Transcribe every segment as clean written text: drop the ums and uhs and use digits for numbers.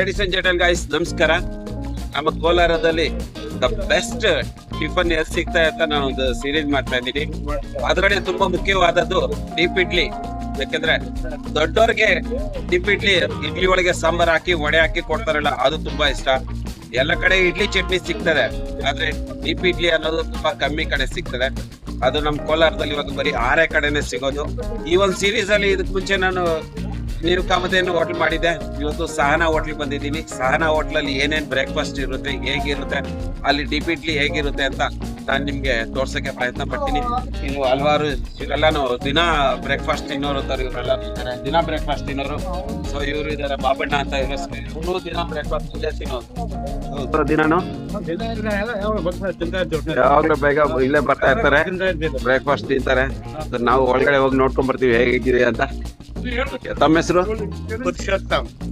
Ladies and gentle guys, ನಮಸ್ಕಾರ. ನಮ್ಮ ಕೋಲಾರದಲ್ಲಿ ದ ಬೆಸ್ಟ್ ಟಿಫನ್ ಎಲ್ಲಿ ಸಿಗ್ತಾ ಅಂತ ನಾನು ಒಂದು ಸೀರೀಸ್ ಮಾಡ್ತಾ ಇದ್ದೀನಿ. ಅದರಲ್ಲಿ ತುಂಬಾ ಮುಖ್ಯವಾದದ್ದು ಡೀಪ್ ಇಡ್ಲಿ. ಯಾಕಂದ್ರೆ ದೊಡ್ಡವ್ರಿಗೆ ಡೀಪ್ ಇಡ್ಲಿ ಒಳಗೆ ಸಾಂಬಾರ್ ಹಾಕಿ ವಡೆ ಹಾಕಿ ಕೊಡ್ತಾರಲ್ಲ, ಅದು ತುಂಬಾ ಇಷ್ಟ. ಎಲ್ಲ ಕಡೆ ಇಡ್ಲಿ ಚಟ್ನಿ ಸಿಗ್ತದೆ, ಆದ್ರೆ ಡೀಪ್ ಇಡ್ಲಿ ಅನ್ನೋದು ತುಂಬಾ ಕಮ್ಮಿ ಕಡೆ ಸಿಗ್ತದೆ. ಅದು ನಮ್ ಕೋಲಾರದಲ್ಲಿ ಇವಾಗ ಬರೀ 6 ಕಡೆನೆ ಸಿಗೋದು. ಈ ಒಂದು ಸೀರೀಸ್ ಅಲ್ಲಿ ಇದಕ್ ಮುಂಚೆ ನಾನು ನೀವು ಕಾಮಧೇನು ಹೋಟ್ಲ್ ಮಾಡಿದ್ದೆ. ಇವತ್ತು ಸಹನಾ ಹೋಟ್ಲ್ ಬಂದಿದ್ದೀನಿ. ಸಹನಾ ಹೋಟ್ಲಲ್ಲಿ ಏನೇನ್ ಬ್ರೇಕ್ಫಾಸ್ಟ್ ಇರುತ್ತೆ, ಹೇಗಿರುತ್ತೆ, ಅಲ್ಲಿ ಡೀಪ್ ಇಡ್ಲಿ ಹೇಗಿರುತ್ತೆ ಅಂತ ನಾನು ನಿಮ್ಗೆ ತೋರ್ಸಕ್ಕೆ ಪ್ರಯತ್ನ ಪಡ್ತೀನಿ. ಇನ್ನು ಹಲವಾರು ಇವರೆಲ್ಲಾನು ದಿನ ಬ್ರೇಕ್ಫಾಸ್ಟ್ ತಿನ್ನೋರು ಇವರೆಲ್ಲ ಇದ್ದಾರೆ, ದಿನ ಬ್ರೇಕ್ಫಾಸ್ಟ್ ತಿನ್ನೋರು. ಸೊ ಇವರು ಇದಾರೆ ಬಾಬಣ್ಣ ಅಂತ, ಇವರು ದಿನ ಬ್ರೇಕ್ಫಾಸ್ಟ್ ತಿನ್ನೋದು. ದಿನಾನು ಯಾವಾಗ್ಲೂ ಬೇಗ ಇಲ್ಲೇ ಬರ್ತಾ ಇರ್ತಾರೆ, ಬ್ರೇಕ್ಫಾಸ್ಟ್ ತಿಂತಾರೆ. ನಾವು ಒಳಗಡೆ ಹೋಗಿ ನೋಡ್ಕೊಂಡ್ ಬರ್ತೀವಿ ಹೇಗಿದೆ ಅಂತ. ತಮ್ಮ ಹೆಸರು?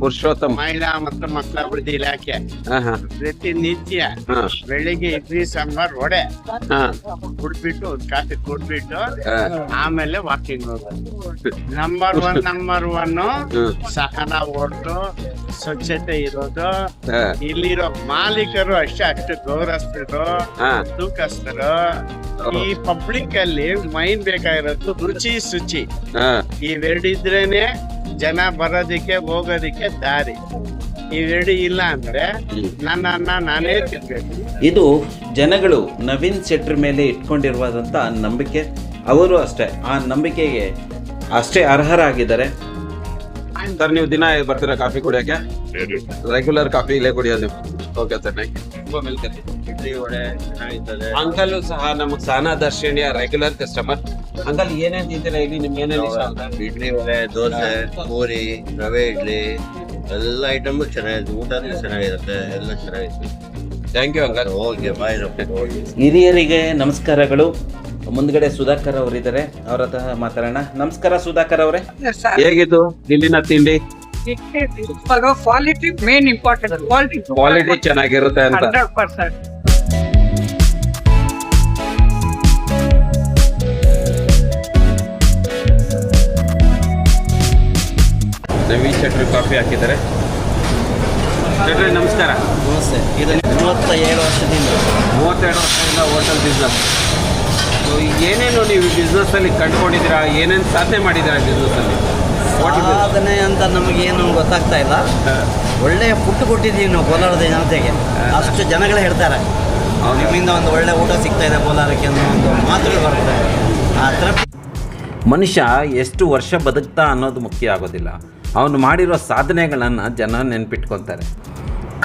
ಪುರುಷೋತ್ತಮ್. ಮಹಿಳಾ ಮತ್ತು ಮಕ್ಕಳ ಅಭಿವೃದ್ಧಿ ಇಲಾಖೆ ಪ್ರತಿನಿತ್ಯ ಬೆಳಿಗ್ಗೆ ಇಡ್ಲಿ ಸಾಂಬಾರ್ ವಡೆ ಕುಡ್ಬಿಟ್ಟು ಒಂದು ಕಾಫಿ ಕುಡ್ಬಿಟ್ಟು ಆಮೇಲೆ ವಾಕಿಂಗ್ ಹೋಗೋದು. ನಂಬರ್ ಒನ್ ಸಹನಾ ಹೋಟ್ಲು, ಸ್ವಚ್ಛತೆ ಇರೋದು. ಇಲ್ಲಿರೋ ಮಾಲೀಕರು ಅಷ್ಟು ಗೌರವಿಸ್ತರು, ತೂಕಸ್ತರು. ಈ ಪಬ್ಲಿಕ್ ಅಲ್ಲಿ ಮೈನ್ ಬೇಕಾಗಿರೋದು ರುಚಿ ಶುಚಿ. ಇವೆರಡಿದ್ರೇನೆ ಜನ ಬರೋದಿಕ್ಕೆ ಹೋಗೋದಿಕ್ಕೆ ದಾರಿ. ಇವೆರಡು ಇಲ್ಲ ಅಂದ್ರೆ ನನ್ನ ಅನ್ನ ನಾನೇ ತಿನ್ಬೇಕು. ಇದು ಜನಗಳು ನವೀನ್ ಶೆಟ್ರ್ ಮೇಲೆ ಇಟ್ಕೊಂಡಿರುವಂತ ನಂಬಿಕೆ. ಅವರು ಅಷ್ಟೇ ಆ ನಂಬಿಕೆಗೆ ಅಷ್ಟೇ ಅರ್ಹರಾಗಿದ್ದಾರೆ. ಸರ್, ನೀವು ದಿನ ಬರ್ತೀರಾ ಕಾಫಿ ಕುಡಿಯಕ್ಕೆ? ರೆಗ್ಯುಲರ್ ಕಾಫಿ ಇಲ್ಲೇ ಕುಡಿಯೋದು? ಓಕೆ ಸರ್, ಇಡ್ಲಿ ವಡೆ ಚೆನ್ನಾಗಿರ್ತದೆ. ಅಂಕಲ್ ಸಹ ನಮಗ್ ಸಹನಾ ದರ್ಶಿನಿಯ ರೆಗ್ಯುಲರ್ ಕಸ್ಟಮರ್. ಅಂಕಲ್ ಏನೇನ್ ತಿಂತೀರಾ ಇಲ್ಲಿ? ನಿಮ್ಗೆ ಏನೇನ್ ಇಷ್ಟ ಅಂತ? ಇಡ್ಲಿ ವಡೆ, ದೋಸೆ, ಪೂರಿ, ರವೆ ಇಡ್ಲಿ ಎಲ್ಲ ಐಟಮ್ ಚೆನ್ನಾಗಿದೆ. ಊಟ ಚೆನ್ನಾಗಿರುತ್ತೆ, ಎಲ್ಲ ಚೆನ್ನಾಗಿರುತ್ತೆ. Thank you uncle. Okay, bye. ಹಿರಿಯರಿಗೆ ನಮಸ್ಕಾರಗಳು. ಮುಂದ್ಗಡೆ ಸುಧಾಕರ್ ಅವರಿದ್ದಾರೆ, ಅವ್ರ ಹತ್ರ ಮಾತಾಡೋಣ. ನಮಸ್ಕಾರ ಸುಧಾಕರ್ ಅವರೇ, ಹೇಗಿತ್ತು ಇಲ್ಲಿನ ತಿಂಡಿ? Quality main important. ಕ್ವಾಲಿಟಿ ಚೆನ್ನಾಗಿರುತ್ತೆ ಅಂತ. 100%. ನವೀನ್ ಶೆಟ್ರು ಕಾಫಿ ಹಾಕಿದ್ದಾರೆ. ಶೆಟ್ರೆ ನಮಸ್ಕಾರ. ನಮಸ್ತೆ. ಇದು 37 ವರ್ಷದಿಂದ 32 ವರ್ಷದಿಂದ ಹೋಟೆಲ್ ಬಿಸ್ನೆಸ್. ಏನೇನು ನೀವು ಬಿಸ್ನೆಸ್ ಅಲ್ಲಿ ಕಂಡುಕೊಂಡಿದ್ದೀರಾ? ಏನೇನು ಸಾಧನೆ ಮಾಡಿದ್ದೀರಾ ಬಿಸ್ನೆಸ್ ಅಲ್ಲಿ? ಸಾಧನೆ ಅಂತ ನಮಗೇನು ಗೊತ್ತಾಗ್ತಾ ಇಲ್ಲ. ಒಳ್ಳೆಯ ಫುಡ್ ಕೊಟ್ಟಿದ್ದೀವಿ ನಾವು ಕೋಲಾರದ ಜನತೆಗೆ. ಅಷ್ಟು ಜನಗಳೇ ಹೇಳ್ತಾರೆ ನಿಮ್ಮಿಂದ ಒಂದು ಒಳ್ಳೆ ಊಟ ಸಿಗ್ತಾ ಇದೆ ಕೋಲಾರಕ್ಕೆ ಅನ್ನೋ ಒಂದು ಮಾತುಗಳು ಬರ್ತದೆ. ಆ ತೃಪ್ತಿ. ಮನುಷ್ಯ ಎಷ್ಟು ವರ್ಷ ಬದುಕ್ತಾ ಅನ್ನೋದು ಮುಖ್ಯ ಆಗೋದಿಲ್ಲ, ಅವನು ಮಾಡಿರೋ ಸಾಧನೆಗಳನ್ನು ಜನ ನೆನ್ಪಿಟ್ಕೊತಾರೆ.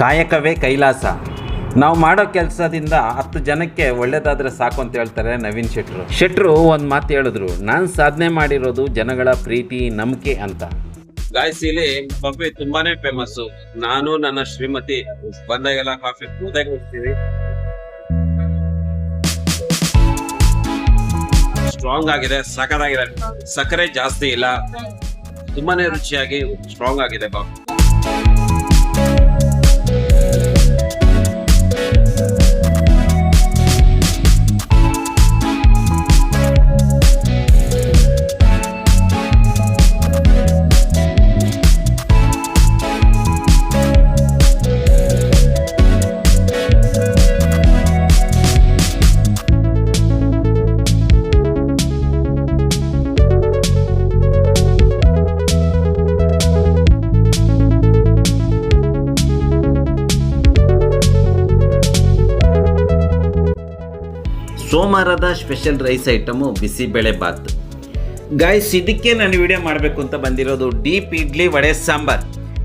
ಕಾಯಕವೇ ಕೈಲಾಸ. ನಾವು ಮಾಡೋ ಕೆಲಸದಿಂದ 10 ಜನಕ್ಕೆ ಒಳ್ಳೇದಾದರೆ ಸಾಕು ಅಂತ ಹೇಳ್ತಾರೆ ನವೀನ್ ಶೆಟ್ರು ಒಂದು ಮಾತು ಹೇಳಿದ್ರು, ನಾನು ಸಾಧನೆ ಮಾಡಿರೋದು ಜನಗಳ ಪ್ರೀತಿ ನಂಬಿಕೆ ಅಂತ. ಗಾಯ್ಸ್, ಇಲ್ಲಿ ಕಾಫಿ ತುಂಬಾನೇ ಫೇಮಸ್. ನಾನು ನನ್ನ ಶ್ರೀಮತಿ ಬಂದಾಗೆಲ್ಲ ಕಾಫಿ ಕುಡ್ತೀವಿ. ಸ್ಟ್ರಾಂಗ್ ಆಗಿದೆ, ಸಖತ್ತಾಗಿದೆ. ಸಕ್ಕರೆ ಜಾಸ್ತಿ ಇಲ್ಲ, ತುಂಬಾನೇ ರುಚಿಯಾಗಿ ಸ್ಟ್ರಾಂಗ್ ಆಗಿದೆ ಕಾಫಿ. ಸೋಮವಾರದ special rice item bisibele bath. Guys, ಇದಕ್ಕೆ ನಾನು ವಿಡಿಯೋ ಮಾಡಬೇಕು ಅಂತ ಬಂದಿರೋದು. ಡೀಪ್ ಇಡ್ಲಿ ವಡೆ ಸಾಂಬಾರ್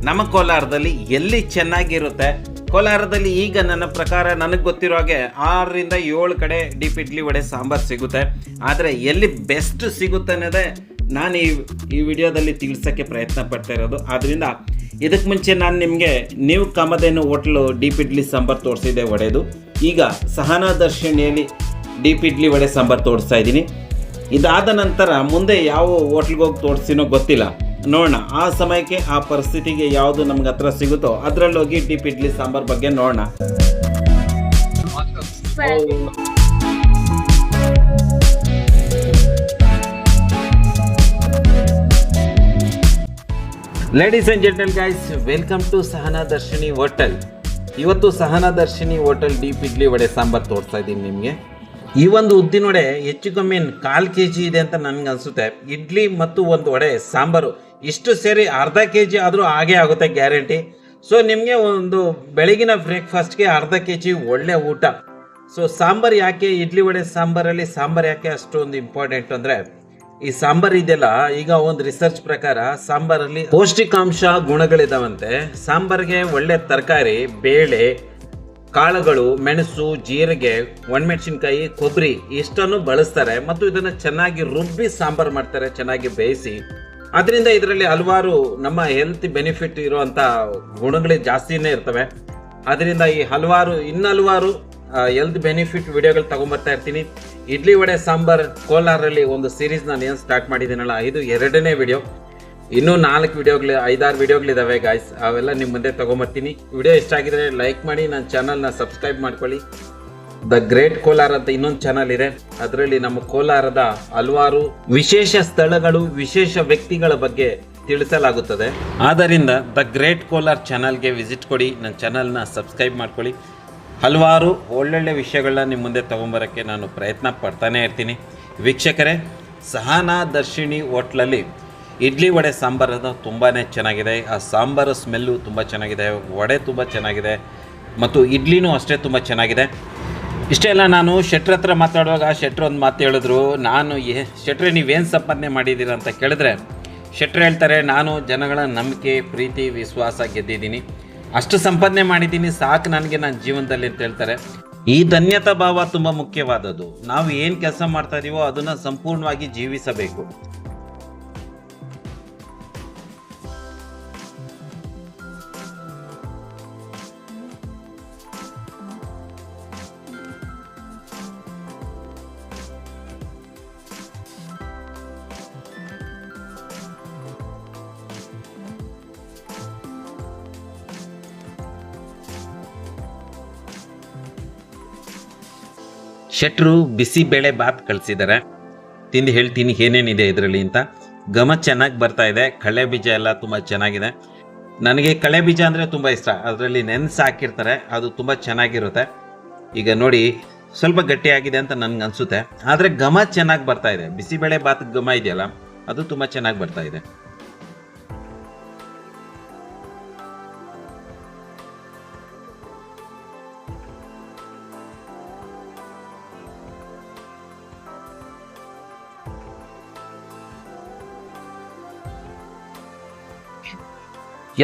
ನಮ್ಮ ಕೋಲಾರದಲ್ಲಿ ಎಲ್ಲಿ ಚೆನ್ನಾಗಿರುತ್ತೆ? ಕೋಲಾರದಲ್ಲಿ ಈಗ ನನ್ನ ಪ್ರಕಾರ ನನಗೆ ಗೊತ್ತಿರೋ ಹಾಗೆ 6 ರಿಂದ 7 ಕಡೆ ಡೀಪ್ ಇಡ್ಲಿ ವಡೆ ಸಾಂಬಾರ್ ಸಿಗುತ್ತೆ. ಆದರೆ ಎಲ್ಲಿ ಬೆಸ್ಟ್ ಸಿಗುತ್ತೆ ಅನ್ನೋದೇ ನಾನು ಈ ವಿಡಿಯೋದಲ್ಲಿ ತಿಳಿಸೋಕ್ಕೆ ಪ್ರಯತ್ನ ಪಡ್ತಾ ಇರೋದು. ಆದ್ದರಿಂದ ಇದಕ್ಕೆ ಮುಂಚೆ ನಾನು ನಿಮಗೆ ನ್ಯೂ ಕಾಮಧೇನು ಹೋಟ್ಲು ಡೀಪ್ ಇಡ್ಲಿ ಸಾಂಬಾರ್ ತೋರಿಸಿದೆ ವಡೆದು. ಈಗ ಸಹನಾ ದರ್ಶಿನಿಯಲ್ಲಿ ಡೀಪ್ ಇಡ್ಲಿ ವಡೆ ಸಾಂಬಾರ್ ತೋರಿಸ್ತಾ ಇದ್ದೀನಿ. ಇದಾದ ನಂತರ ಮುಂದೆ ಯಾವ ಹೋಟ್ಲಿಗೆ ಹೋಗಿ ತೋರಿಸ್ತೀನೋ ಗೊತ್ತಿಲ್ಲ, ನೋಡೋಣ. ಆ ಸಮಯಕ್ಕೆ ಆ ಪರಿಸ್ಥಿತಿಗೆ ಯಾವುದು ನಮ್ಗೆ ಹತ್ರ ಸಿಗುತ್ತೋ ಅದರಲ್ಲಿ ಹೋಗಿ ಡೀಪ್ ಇಡ್ಲಿ ಸಾಂಬಾರ್ ಬಗ್ಗೆ ನೋಡೋಣ. Ladies and gentle guys, welcome to Sahana Darshini hotel. ಇವತ್ತು ಸಹನಾ ದರ್ಶಿನಿ ಹೋಟೆಲ್ ಡೀಪ್ ಇಡ್ಲಿ ವಡೆ ಸಾಂಬಾರು ತೋರಿಸ್ತಾ ಇದ್ದೀನಿ ನಿಮಗೆ. ಈ ಒಂದು ಉದ್ದಿನ ವಡೆ ಹೆಚ್ಚು ಕಮ್ಮಿ 1/4 kg ಇದೆ ಅಂತ ನನಗೆ ಅನಿಸುತ್ತೆ. ಇಡ್ಲಿ ಮತ್ತು ಒಂದು ವಡೆ ಸಾಂಬಾರು ಇಷ್ಟು ಸೇರಿ ಅರ್ಧ kg ಆದರೂ ಹಾಗೇ ಆಗುತ್ತೆ ಗ್ಯಾರಂಟಿ. ಸೊ ನಿಮಗೆ ಒಂದು ಬೆಳಗಿನ ಬ್ರೇಕ್ಫಾಸ್ಟ್ಗೆ ಅರ್ಧ kg ಒಳ್ಳೆ ಊಟ. ಸೊ ಸಾಂಬಾರು ಯಾಕೆ, ಇಡ್ಲಿ ವಡೆ ಸಾಂಬಾರಲ್ಲಿ ಸಾಂಬಾರು ಯಾಕೆ ಅಷ್ಟೊಂದು ಇಂಪಾರ್ಟೆಂಟ್ ಅಂದರೆ, ಈ ಸಾಂಬಾರು ಇದೆಯಲ್ಲ, ಈಗ ಒಂದು ರಿಸರ್ಚ್ ಪ್ರಕಾರ ಸಾಂಬಾರಲ್ಲಿ ಪೌಷ್ಟಿಕಾಂಶ ಗುಣಗಳಿದಾವಂತೆ. ಸಾಂಬಾರಿಗೆ ಒಳ್ಳೆ ತರಕಾರಿ, ಬೇಳೆ, ಕಾಳುಗಳು, ಮೆಣಸು, ಜೀರಿಗೆ, ಒಣಮೆಣಸಿನ್ಕಾಯಿ, ಕೊಬ್ಬರಿ ಇಷ್ಟನ್ನು ಬಳಸ್ತಾರೆ ಮತ್ತು ಇದನ್ನು ಚೆನ್ನಾಗಿ ರುಬ್ಬಿ ಸಾಂಬಾರು ಮಾಡ್ತಾರೆ, ಚೆನ್ನಾಗಿ ಬೇಯಿಸಿ. ಅದರಿಂದ ಇದರಲ್ಲಿ ಹಲವಾರು ನಮ್ಮ ಹೆಲ್ತ್ ಬೆನಿಫಿಟ್ ಇರುವಂಥ ಗುಣಗಳು ಜಾಸ್ತಿನೇ ಇರ್ತವೆ. ಅದರಿಂದ ಈ ಹಲವಾರು ಹೆಲ್ತ್ ಬೆನಿಫಿಟ್ ವಿಡಿಯೋಗಳು ತಗೊಂಬರ್ತಾ ಇರ್ತೀನಿ. ಇಡ್ಲಿ ವಡೆ ಸಾಂಬಾರ್ ಕೋಲಾರಲ್ಲಿ ಒಂದು ಸೀರೀಸ್ ನಾನು ಏನು ಸ್ಟಾರ್ಟ್ ಮಾಡಿದ್ದೀನಲ್ಲ, ಇದು 2ನೇ ವಿಡಿಯೋ. ಇನ್ನೂ 5-6 ವಿಡಿಯೋಗಳಿದ್ದಾವೆ ಗಾಯ್ಸ್, ಅವೆಲ್ಲ ನಿಮ್ಮ ಮುಂದೆ ತಗೊಂಬರ್ತೀನಿ. ವಿಡಿಯೋ ಇಷ್ಟ ಆಗಿದ್ರೆ ಲೈಕ್ ಮಾಡಿ, ನನ್ನ ಚಾನಲ್ನ ಸಬ್ಸ್ಕ್ರೈಬ್ ಮಾಡ್ಕೊಳ್ಳಿ. ದ ಗ್ರೇಟ್ ಕೋಲಾರ ಅಂತ ಇನ್ನೊಂದು ಚಾನಲ್ ಇದೆ, ಅದರಲ್ಲಿ ನಮ್ಮ ಕೋಲಾರದ ಹಲವಾರು ವಿಶೇಷ ಸ್ಥಳಗಳು, ವಿಶೇಷ ವ್ಯಕ್ತಿಗಳ ಬಗ್ಗೆ ತಿಳಿಸಲಾಗುತ್ತದೆ. ಆದ್ದರಿಂದ ದ ಗ್ರೇಟ್ ಕೋಲಾರ್ ಚಾನಲ್ಗೆ ವಿಸಿಟ್ ಕೊಡಿ, ನನ್ನ ಚಾನಲ್ನ ಸಬ್ಸ್ಕ್ರೈಬ್ ಮಾಡ್ಕೊಳ್ಳಿ. ಹಲವಾರು ಒಳ್ಳೊಳ್ಳೆ ವಿಷಯಗಳನ್ನ ನಿಮ್ಮ ಮುಂದೆ ತೊಗೊಂಬರೋಕ್ಕೆ ನಾನು ಪ್ರಯತ್ನ ಪಡ್ತಾನೆ ಇರ್ತೀನಿ. ವೀಕ್ಷಕರೇ, ಸಹನಾ ದರ್ಶಿನಿ ಹೋಟ್ಲಲ್ಲಿ ಇಡ್ಲಿ ವಡೆ ಸಾಂಬಾರು ತುಂಬಾ ಚೆನ್ನಾಗಿದೆ. ಆ ಸಾಂಬಾರು ಸ್ಮೆಲ್ಲು ತುಂಬ ಚೆನ್ನಾಗಿದೆ, ವಡೆ ತುಂಬ ಚೆನ್ನಾಗಿದೆ ಮತ್ತು ಇಡ್ಲಿನೂ ಅಷ್ಟೇ ತುಂಬ ಚೆನ್ನಾಗಿದೆ. ಇಷ್ಟೆಲ್ಲ ನಾನು ಶೆಟ್ರ್ ಹತ್ರ ಮಾತಾಡುವಾಗ ಶೆಟ್ರ್ ಒಂದು ಮಾತು ಹೇಳಿದ್ರು. ಶೆಟ್ರೆ ನೀವೇನು ಸಂಪಾದನೆ ಮಾಡಿದ್ದೀರ ಅಂತ ಕೇಳಿದ್ರೆ, ಶೆಟ್ರ್ ಹೇಳ್ತಾರೆ, ನಾನು ಜನಗಳ ನಂಬಿಕೆ, ಪ್ರೀತಿ, ವಿಶ್ವಾಸ ಗೆದ್ದಿದ್ದೀನಿ, ಅಷ್ಟು ಸಂಪಾದನೆ ಮಾಡಿದ್ದೀನಿ, ಸಾಕು ನನಗೆ ನನ್ನ ಜೀವನದಲ್ಲಿ ಅಂತ ಹೇಳ್ತಾರೆ. ಈ ಧನ್ಯತಾ ಭಾವ ತುಂಬ ಮುಖ್ಯವಾದದ್ದು. ನಾವು ಏನು ಕೆಲಸ ಮಾಡ್ತಾ ಇದೀವೋ ಅದನ್ನು ಸಂಪೂರ್ಣವಾಗಿ ಜೀವಿಸಬೇಕು. ಶೆಟ್ರು ಬಿಸಿಬೇಳೆ ಬಾತ್ ಕಳಿಸಿದ್ದಾರೆ, ತಿಂದು ಹೇಳ್ತೀನಿ ಏನೇನಿದೆ ಇದರಲ್ಲಿ ಅಂತ. ಘಮ ಚೆನ್ನಾಗಿ ಬರ್ತಾ ಇದೆ, ಕಳೆ ಬೀಜ ಎಲ್ಲ ತುಂಬ ಚೆನ್ನಾಗಿದೆ. ನನಗೆ ಕಳೆ ಬೀಜ ಅಂದರೆ ತುಂಬ ಇಷ್ಟ, ಅದರಲ್ಲಿ ನೆನೆಸಿ ಹಾಕಿರ್ತಾರೆ, ಅದು ತುಂಬ ಚೆನ್ನಾಗಿರುತ್ತೆ. ಈಗ ನೋಡಿ, ಸ್ವಲ್ಪ ಗಟ್ಟಿಯಾಗಿದೆ ಅಂತ ನನಗೆ ಅನಿಸುತ್ತೆ, ಆದರೆ ಘಮ ಚೆನ್ನಾಗಿ ಬರ್ತಾ ಇದೆ. ಬಿಸಿಬೇಳೆ ಬಾತ್ ಘಮ ಇದೆಯಲ್ಲ, ಅದು ತುಂಬ ಚೆನ್ನಾಗಿ ಬರ್ತಾ ಇದೆ.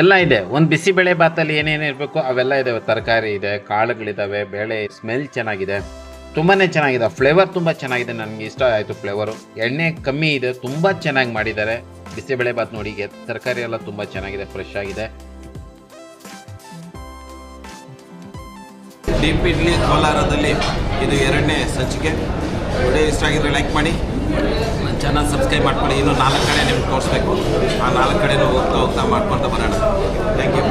ಎಲ್ಲ ಇದೆ. ಒಂದು ಬಿಸಿಬೇಳೆ ಬಾತಲ್ಲಿ ಏನೇನು ಇರಬೇಕು ಅವೆಲ್ಲ ಇದ್ದಾವೆ. ತರಕಾರಿ ಇದೆ, ಕಾಳುಗಳಿದ್ದಾವೆ, ಬೇಳೆ, ಸ್ಮೆಲ್ ಚೆನ್ನಾಗಿದೆ, ತುಂಬಾ ಚೆನ್ನಾಗಿದೆ. ಫ್ಲೇವರ್ ತುಂಬ ಚೆನ್ನಾಗಿದೆ, ನನಗೆ ಇಷ್ಟ ಆಯಿತು ಫ್ಲೇವರು. ಎಣ್ಣೆ ಕಮ್ಮಿ ಇದೆ, ತುಂಬ ಚೆನ್ನಾಗಿ ಮಾಡಿದ್ದಾರೆ ಬಿಸಿಬೇಳೆ ಬಾತ್. ನೋಡಿ, ತರಕಾರಿ ಎಲ್ಲ ತುಂಬ ಚೆನ್ನಾಗಿದೆ, ಫ್ರೆಶ್ ಆಗಿದೆ. ಡೀಪ್ ಇಡ್ಲಿ ಕೋಲಾರದಲ್ಲಿ ಇದು 2ನೇ ಸಂಚಿಕೆ. ವಿಡಿಯೋ ಇಷ್ಟ ಆಗಿದ್ರೆ ಲೈಕ್ ಮಾಡಿ, ನನ್ನ ಚಾನಲ್ ಸಬ್ಸ್ಕ್ರೈಬ್ ಮಾಡ್ಕೊಳ್ಳಿ. ಇನ್ನೂ 4 ಕಡೆ ನಿಮ್ಗೆ ತೋರಿಸ್ಬೇಕು, ಆ 4 ಕಡೆನೂ ಹೋಗ್ತಾ ಮಾಡ್ಕೊತ ಬರೋಣ. Thank you.